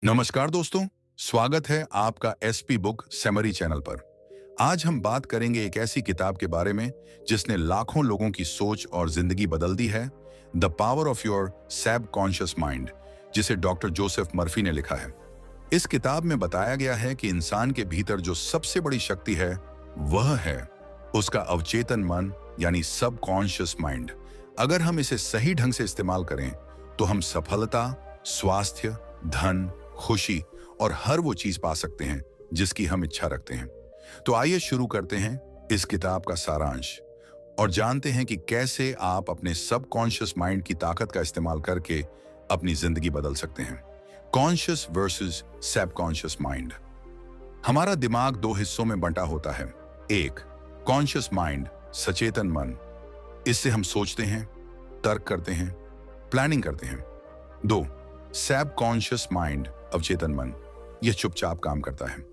नमस्कार दोस्तों, स्वागत है आपका एसपी बुक समरी चैनल पर। आज हम बात करेंगे एक ऐसी किताब के बारे में जिसने लाखों लोगों की सोच और जिंदगी बदल दी है, the power of your subconscious mind, जिसे डॉक्टर जोसेफ मर्फी ने लिखा है। इस किताब में बताया गया है कि इंसान के भीतर जो सबसे बड़ी शक्ति है वह है उसका अवचेतन मन, यानी सबकॉन्शियस माइंड। अगर हम इसे सही ढंग से इस्तेमाल करें तो हम सफलता, स्वास्थ्य, धन, खुशी और हर वो चीज पा सकते हैं जिसकी हम इच्छा रखते हैं। तो आइए शुरू करते हैं इस किताब का सारांश और जानते हैं कि कैसे आप अपने सबकॉन्शियस माइंड की ताकत का इस्तेमाल करके अपनी जिंदगी बदल सकते हैं। Conscious versus subconscious mind. हमारा दिमाग दो हिस्सों में बंटा होता है। एक, कॉन्शियस माइंड, सचेतन मन। इससे हम सोचते हैं, तर्क करते हैं, प्लानिंग करते हैं। दो, सबकॉन्शियस माइंड, अवचेतन मन। यह चुपचाप काम करता है।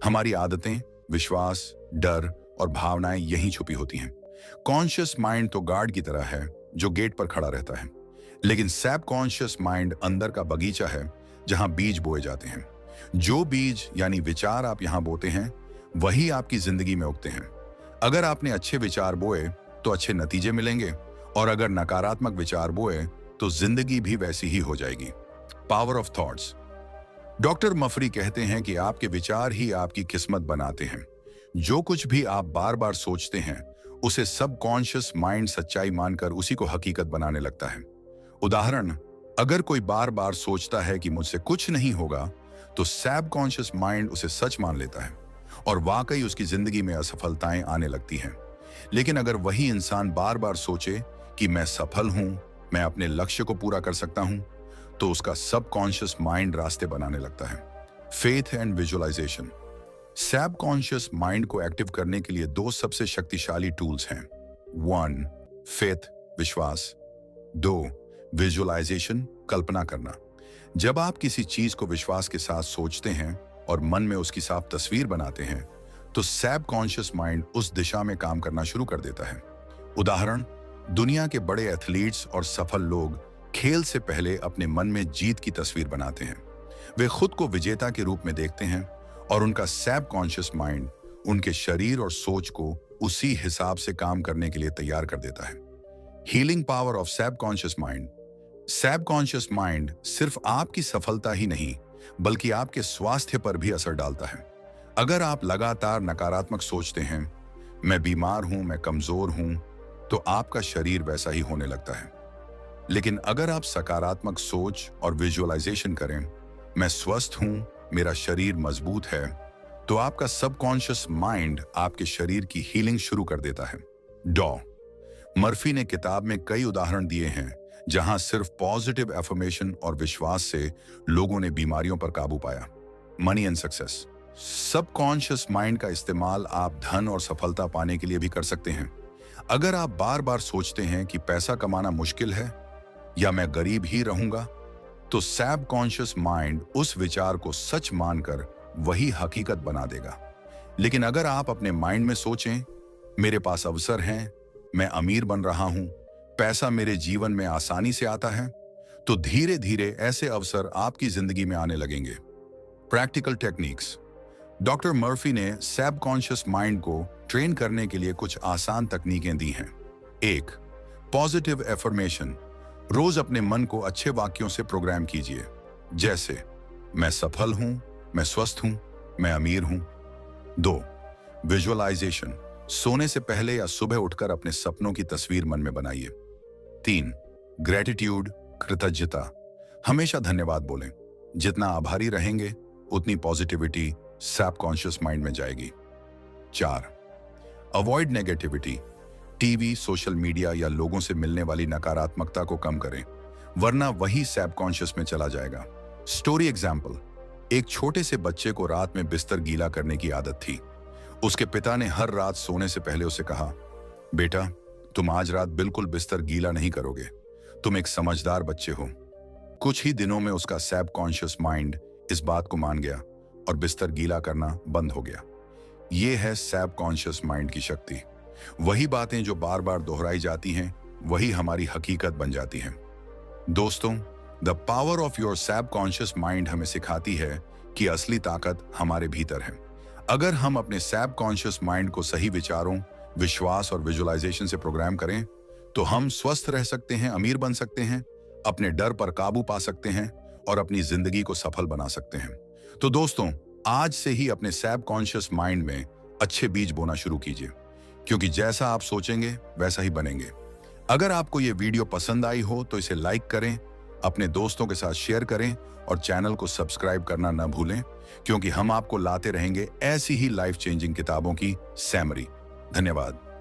हमारी आदतें, विश्वास, डर और भावनाएं यहीं छुपी होती हैं। कॉन्शियस माइंड तो गार्ड की तरह है जो गेट पर खड़ा रहता है, लेकिन सबकॉन्शियस माइंड अंदर का बगीचा है जहां बीज बोए जाते हैं। जो बीज यानी विचार आप यहां बोते हैं वही आपकी जिंदगी में उगते हैं। अगर आपने अच्छे विचार बोए तो अच्छे नतीजे मिलेंगे, और अगर नकारात्मक विचार बोए तो जिंदगी भी वैसी ही हो जाएगी। Power of thoughts. डॉक्टर मफरी कहते हैं कि आपके विचार ही आपकी किस्मत बनाते हैं। जो कुछ भी आप बार बार सोचते हैं उसे सबकॉन्शियस माइंड सच्चाई मानकर उसी को हकीकत बनाने लगता है। उदाहरण, अगर कोई बार बार सोचता है कि मुझसे कुछ नहीं होगा तो सबकॉन्शियस माइंड उसे सच मान लेता है और वाकई उसकी जिंदगी में असफलताएं आने लगती हैं। लेकिन अगर वही इंसान बार बार सोचे कि मैं सफल हूं, मैं अपने लक्ष्य को पूरा कर सकता हूं, तो उसका सबकॉन्शियस माइंड रास्ते बनाने लगता है। Faith and visualization. Subconscious mind को एक्टिव करने के लिए दो सबसे शक्तिशाली टूल्स हैं। 1, फेथ, विश्वास। 2, विजुअलाइजेशन, कल्पना करना। जब आप किसी चीज को विश्वास के साथ सोचते हैं और मन में उसकी साफ तस्वीर बनाते हैं तो सबकॉन्शियस माइंड उस दिशा में काम करना शुरू कर देता है। उदाहरण, दुनिया के बड़े एथलीट्स और सफल लोग खेल से पहले अपने मन में जीत की तस्वीर बनाते हैं। वे खुद को विजेता के रूप में देखते हैं और उनका सबकॉन्शियस माइंड उनके शरीर और सोच को उसी हिसाब से काम करने के लिए तैयार कर देता है। Healing power of subconscious mind. Subconscious mind सिर्फ आपकी सफलता ही नहीं बल्कि आपके स्वास्थ्य पर भी असर डालता है। अगर आप लगातार नकारात्मक सोचते हैं, मैं बीमार हूं, मैं कमजोर हूं, तो आपका शरीर वैसा ही होने लगता है। लेकिन अगर आप सकारात्मक सोच और विजुअलाइजेशन करें, मैं स्वस्थ हूं, मेरा शरीर मजबूत है, तो आपका सबकॉन्शियस माइंड आपके शरीर की हीलिंग शुरू कर देता है। डॉ मर्फी ने किताब में कई उदाहरण दिए हैं जहां सिर्फ पॉजिटिव एफर्मेशन और विश्वास से लोगों ने बीमारियों पर काबू पाया। Money and success. Subconscious mind का इस्तेमाल आप धन और सफलता पाने के लिए भी कर सकते हैं। अगर आप बार बार सोचते हैं कि पैसा कमाना मुश्किल है या मैं गरीब ही रहूंगा, तो सबकॉन्शियस माइंड उस विचार को सच मानकर वही हकीकत बना देगा। लेकिन अगर आप अपने माइंड में सोचें, मेरे पास अवसर हैं, मैं अमीर बन रहा हूं, पैसा मेरे जीवन में आसानी से आता है, तो धीरे धीरे ऐसे अवसर आपकी जिंदगी में आने लगेंगे। Practical techniques. डॉक्टर मर्फी ने सबकॉन्शियस माइंड को ट्रेन करने के लिए कुछ आसान तकनीकें दी हैं। 1, पॉजिटिव एफर्मेशन। रोज अपने मन को अच्छे वाक्यों से प्रोग्राम कीजिए, जैसे मैं सफल हूं, मैं स्वस्थ हूं, मैं अमीर हूं। 2, विजुअलाइजेशन। सोने से पहले या सुबह उठकर अपने सपनों की तस्वीर मन में बनाइए। 3, ग्रेटिट्यूड, कृतज्ञता। हमेशा धन्यवाद बोलें। जितना आभारी रहेंगे उतनी पॉजिटिविटी सबकॉन्शियस माइंड में जाएगी। 4, avoid negativity. TV, social media या लोगों से मिलने वाली नकारात्मकता को कम करें, वरना वही सबकॉन्शियस में चला जाएगा। Story example. एक छोटे से बच्चे को रात में बिस्तर गीला करने की आदत थी। उसके पिता ने हर रात सोने से पहले उसे कहा, बेटा, तुम आज रात बिल्कुल बिस्तर गीला नहीं करोगे, तुम एक समझदार बच्चे हो। कुछ ही दिनों में उसका सबकॉन्शियस माइंड इस बात को मान गया और बिस्तर गीला करना बंद हो गया। यह है सबकॉन्शियस माइंड की शक्ति। वही बातें जो बार बार दोहराई जाती हैं वही हमारी हकीकत बन जाती हैं। दोस्तों, the power of your subconscious mind हमें सिखाती है कि असली ताकत हमारे भीतर है। अगर हम अपने सबकॉन्शियस माइंड को सही विचारों, विश्वास और विजुअलाइजेशन से प्रोग्राम करें तो हम स्वस्थ रह सकते हैं, अमीर बन सकते हैं, अपने डर पर काबू पा सकते हैं और अपनी जिंदगी को सफल बना सकते हैं। तो दोस्तों, आज से ही अपने सबकॉन्शियस माइंड में अच्छे बीज बोना शुरू कीजिए, क्योंकि जैसा आप सोचेंगे वैसा ही बनेंगे। अगर आपको ये वीडियो पसंद आई हो तो इसे लाइक करें, अपने दोस्तों के साथ शेयर करें और चैनल को सब्सक्राइब करना न भूलें, क्योंकि हम आपको लाते रहेंगे ऐसी ही लाइफ चेंजिंग किताबों की समरी। धन्यवाद।